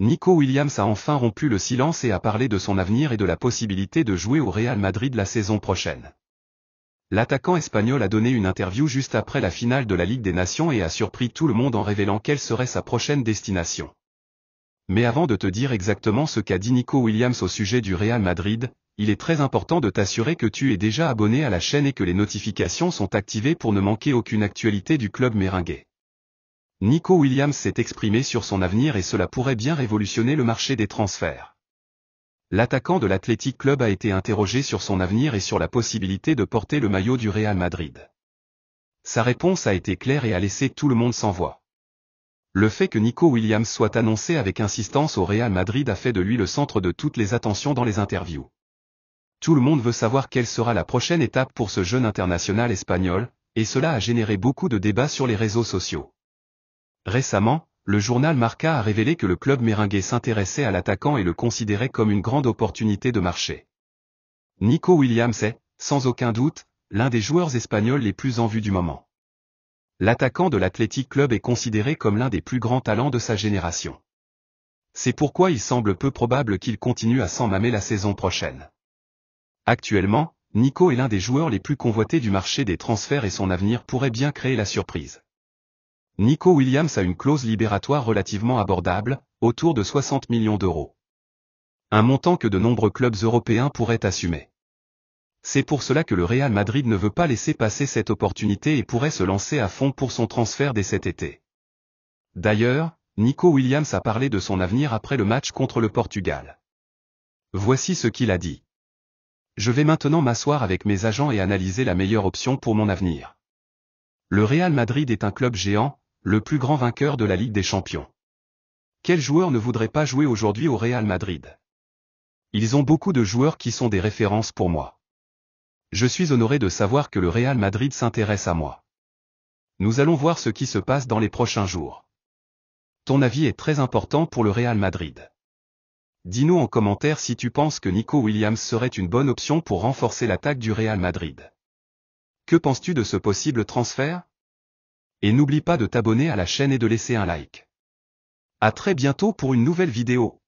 Nico Williams a enfin rompu le silence et a parlé de son avenir et de la possibilité de jouer au Real Madrid la saison prochaine. L'attaquant espagnol a donné une interview juste après la finale de la Ligue des Nations et a surpris tout le monde en révélant quelle serait sa prochaine destination. Mais avant de te dire exactement ce qu'a dit Nico Williams au sujet du Real Madrid, il est très important de t'assurer que tu es déjà abonné à la chaîne et que les notifications sont activées pour ne manquer aucune actualité du club merengue. Nico Williams s'est exprimé sur son avenir et cela pourrait bien révolutionner le marché des transferts. L'attaquant de l'Athletic Club a été interrogé sur son avenir et sur la possibilité de porter le maillot du Real Madrid. Sa réponse a été claire et a laissé tout le monde sans voix. Le fait que Nico Williams soit annoncé avec insistance au Real Madrid a fait de lui le centre de toutes les attentions dans les interviews. Tout le monde veut savoir quelle sera la prochaine étape pour ce jeune international espagnol, et cela a généré beaucoup de débats sur les réseaux sociaux. Récemment, le journal Marca a révélé que le club merengue s'intéressait à l'attaquant et le considérait comme une grande opportunité de marché. Nico Williams est, sans aucun doute, l'un des joueurs espagnols les plus en vue du moment. L'attaquant de l'Athletic Club est considéré comme l'un des plus grands talents de sa génération. C'est pourquoi il semble peu probable qu'il continue à s'en mâmer la saison prochaine. Actuellement, Nico est l'un des joueurs les plus convoités du marché des transferts et son avenir pourrait bien créer la surprise. Nico Williams a une clause libératoire relativement abordable, autour de 60 millions d'euros. Un montant que de nombreux clubs européens pourraient assumer. C'est pour cela que le Real Madrid ne veut pas laisser passer cette opportunité et pourrait se lancer à fond pour son transfert dès cet été. D'ailleurs, Nico Williams a parlé de son avenir après le match contre le Portugal. Voici ce qu'il a dit. Je vais maintenant m'asseoir avec mes agents et analyser la meilleure option pour mon avenir. Le Real Madrid est un club géant, le plus grand vainqueur de la Ligue des Champions. Quel joueur ne voudrait pas jouer aujourd'hui au Real Madrid? Ils ont beaucoup de joueurs qui sont des références pour moi. Je suis honoré de savoir que le Real Madrid s'intéresse à moi. Nous allons voir ce qui se passe dans les prochains jours. Ton avis est très important pour le Real Madrid. Dis-nous en commentaire si tu penses que Nico Williams serait une bonne option pour renforcer l'attaque du Real Madrid. Que penses-tu de ce possible transfert? Et n'oublie pas de t'abonner à la chaîne et de laisser un like. À très bientôt pour une nouvelle vidéo.